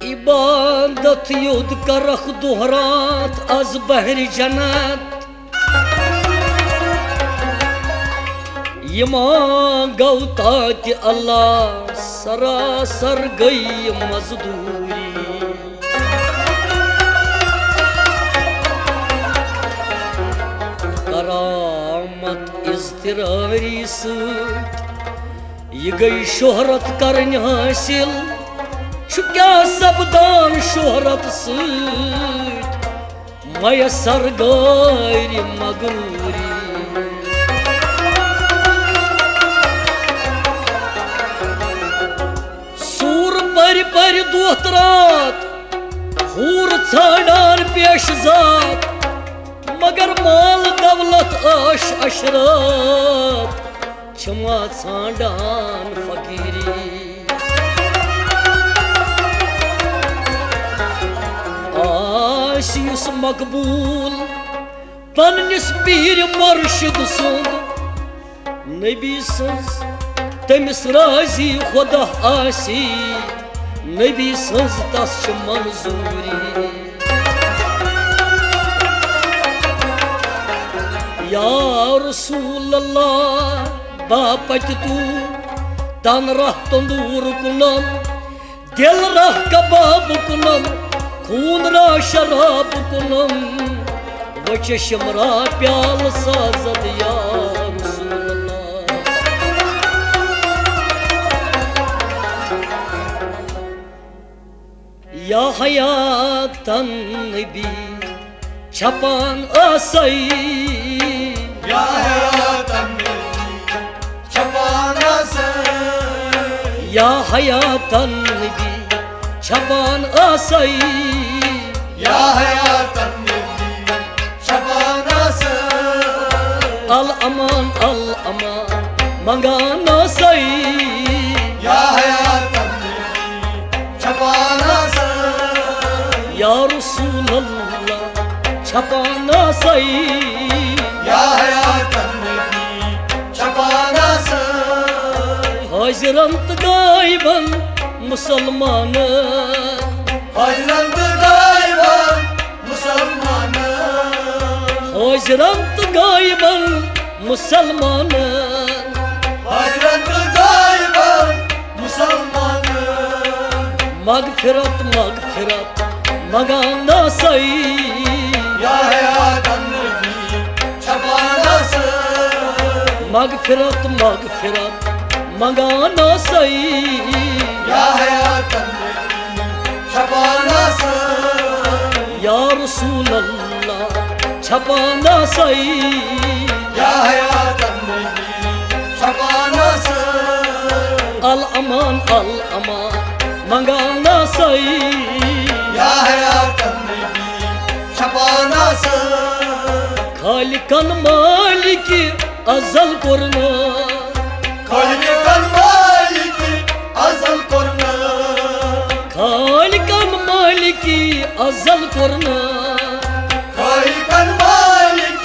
इबादत युद्ध करख दोहरात az बहर जन्नत यमां गौता कि अल्लाह सरासर गई मजदूरी करामत इज़्तिरारी सत ये गई शोहरत करन हासिल क्या सबदान शोहरत सत मयसर गैर मगरूरी सूर पर पर दोत रात हूर छाड़ान पेश जात मगर माल दौलत आश अशरात छमा छाड़ान फकीरी आशियुस मकबूल पन्निस पीर मुर्शिद सुंद नबी सज तमिस राजी खुदा आसी नबी सज तस मंजूरी या रसूल अल्लाह बापत तू तन रह तंदूर कुनम दिल रह कबाब कुनम खून रा शराब कुनम वच शमरा प्याल साजद या रसूल अल्लाह या हयातन नबी छपान आसई या हयातन नबी छपान आसई या हयातन नबी छपान आसई या हयातन नबी छपान आसई अल अमान मंगाना सई या हयातन नबी छपान आसई या रसूल अल्लाह छपाना सई या हयातन नबी छपान आसई हाजिरंत गायबन मुसलमान हजरत गायबन मुसलमान हाजिरंत गायबन मुसलमान हजरत गायबन मुसलमान मगफिरत मगाना सई या हयातन नबी छपान आसई मगफिरत मगाना सई या हयातन नबी छपान आसई या रसूल अल्लाह छपाना सई या हयातन नबी छपान आसई अल अमान मंगाना सई या हयातन नबी छपान आसई खालिकन मालिक अजल कुरना खालिकन मालिक अजल कुरना खालिकन मालिक अजल कुरना खालिकन मालिक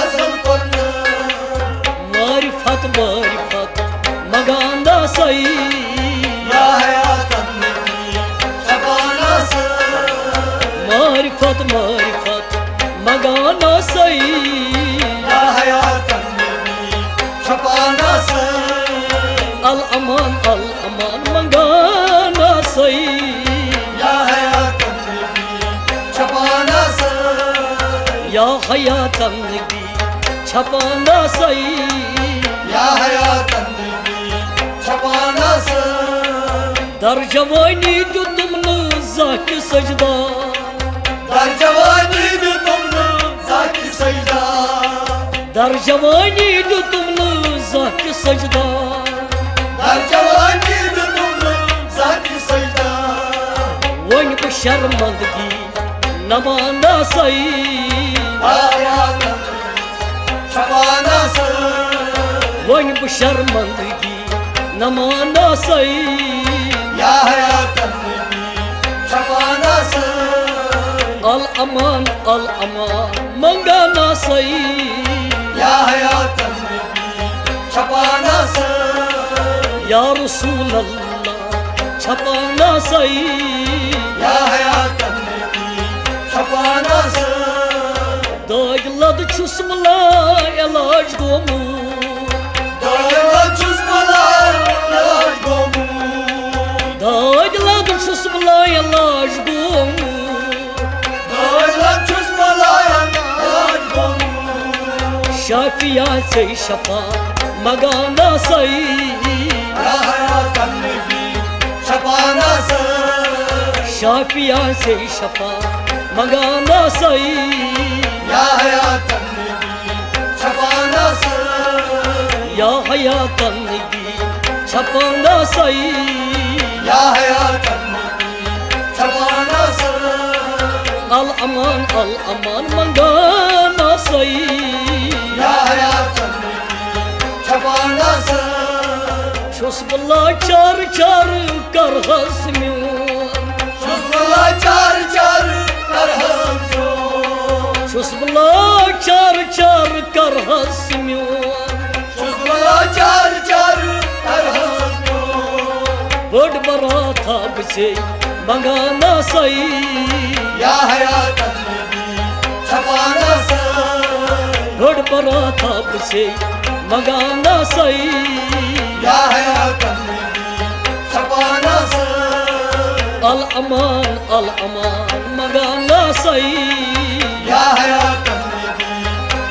अजल कुरना मारिफत मगाना सई या हयातन नबी छपान आसई मारिफत मगाना सई या हयातन नबी छपान आसई अल अमान मंगाना सई या हयातन नबी छपान आसई या हयातन नबी छपाना सई या हयातन नबी छपान आसई दर जवानी जो तुमने जाके सजदा दर जवानी जो तुमने जाके सजदा दर जवानी जो तुमने जाके सजदा दर जवानी जो तुमने जाके सजदा वन को शर्मंदगी नमाना सई या हयातन नबी छपान आसई वन बह शर्मंदगी न माना सही या हयातन नबी छपाना सही अल अमान मंगाना सही या हयातन नबी छपाना सही या रसूल अल्लाह छपाना सही या हयातन नबी छपाना सही दाग लद छुस मला इलाज गोमू दाग छुस मला इलाज गोमू दाग लद छुस मला इलाज गोमू दाग छुस मला इलाज गोमू शाफिया से शफा मगाना सही या हयातन नबी छपाना सही शाफिया से शफा मगाना सही या हयातन नबी छपाना सही या हयातन नबी छपाना सही या हयातन नबी छपाना सही अल अमान मंगाना सही या हयातन नबी छपाना सही छुस बला चार चार कर हसम्यून शुक्ला चार चार कर हमजो छुस बला चार चार कर हसम्यून शुक्ला चार चार कर हमजो बड़ बरा था बसे मंगाना सही या हयातन नबी छपाना सही बड़ बरा था बसे मंगाना सही या हयातन नबी छपाना सही अल अमान मंगाना सही या हयातन नबी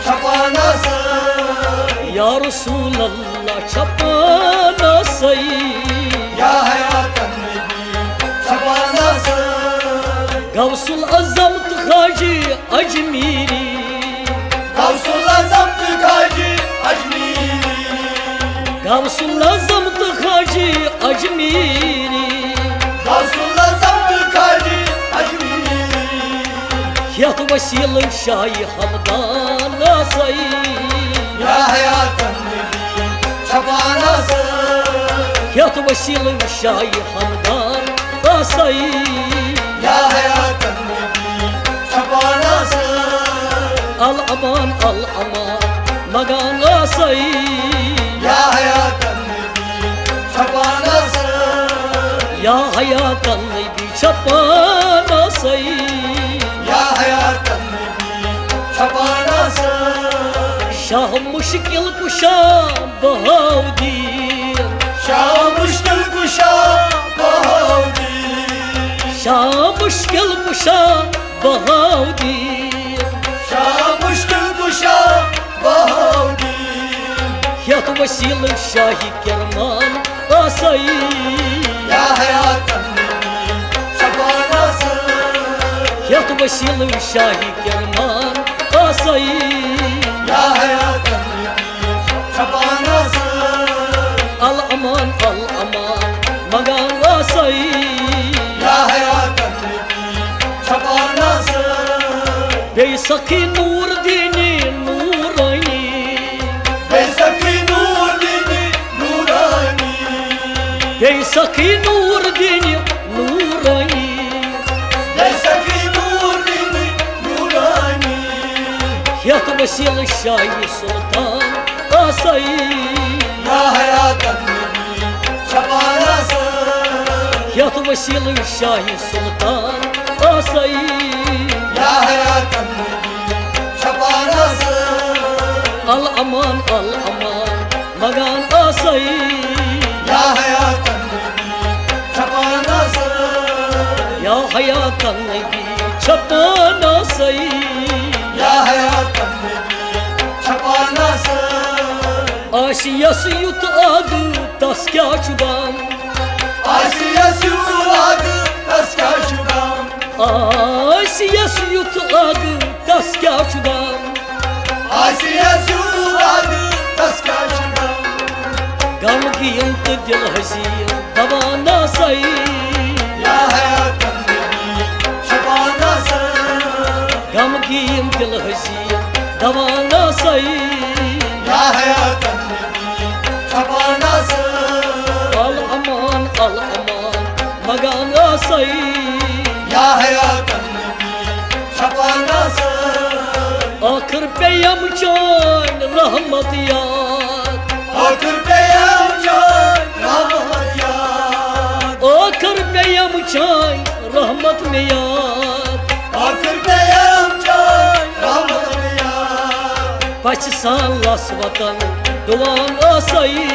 छपाना सही या रसूल अल्लाह छपाना सही या हयातन नबी छपाना सही गौसुल अज़मत खाजी अजमीरी गौसुल आज़म खाजी अजमीरी गौसुल अज़मत खाजी अजमीरी गौसुल आज़म खाजी अजमीरी यत वसील शाही हमदाना सही या हयातन नबी छपाना सही यत वसील शाही हमदाना सही या हयातन नबी छपाना सही अल अमान मगाना सही या हयातन नबी छपाना सही या हयातन नबी छपाना सही या हयातन नबी छपाना सही शाह मुश्किल कुशा बहाउद्दीन शाह मुश्किल कुशा बहाउद्दीन शाह मुश्किल कुशा बहाउद्दीन शाह मुश्किल कुशा बहाउद्दीन यत वसील शाही किरमान आसई या हयातन नबी छपाना सही यत वसील शाही किरमान आसई या हयातन नबी छपाना सही अल अमान मगान आसई या हयातन नबी छपाना सही बेसखी नूर दीनी नूरानी बेसखी नूर दीनी नूरानी बेसखी नूर दीनी नूरानी बेसखी नूर दीनी नूरानी यत वसील शाही सुल्तान आसई या हयातन नबी छपाना सही यत वसील शाही सुल्तान आसई या हयातन नबी छपाना सही अल अमान मगान आसई या हयातन नबी छपाना सही या हयातन नबी छपाना सही या हयातन नबी छपाना सही आशियस युत आग तस क्या चुबाम आशियस युत तस क्या चुबाम आशियस युत आग तस क्या चुबाम आशियस युत तस क्या चुबाम गम की अंत दिल हसी दवाना सही या हयातन नबी छपाना सही गम की दिल हसी दवाना सही या हयातन नबी रहमत याद आखिर पे हम जान रहमत याद आखिर पे हम जान रहमत में याद आखिर पे हम जान रहमत याद पछ सान लस वतन दुआन आसई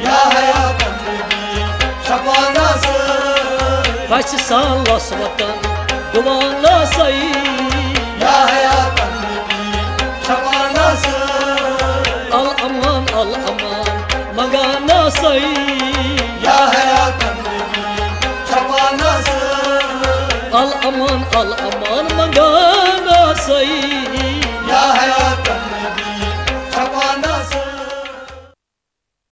या हयात बंदगी शफाना से पछ सान लस वतन दुआन आसई या हयात बंदगी शफाना से अल अमान मंगाना सही या हयात बंदगी शफाना से अल अमान मंगाना सही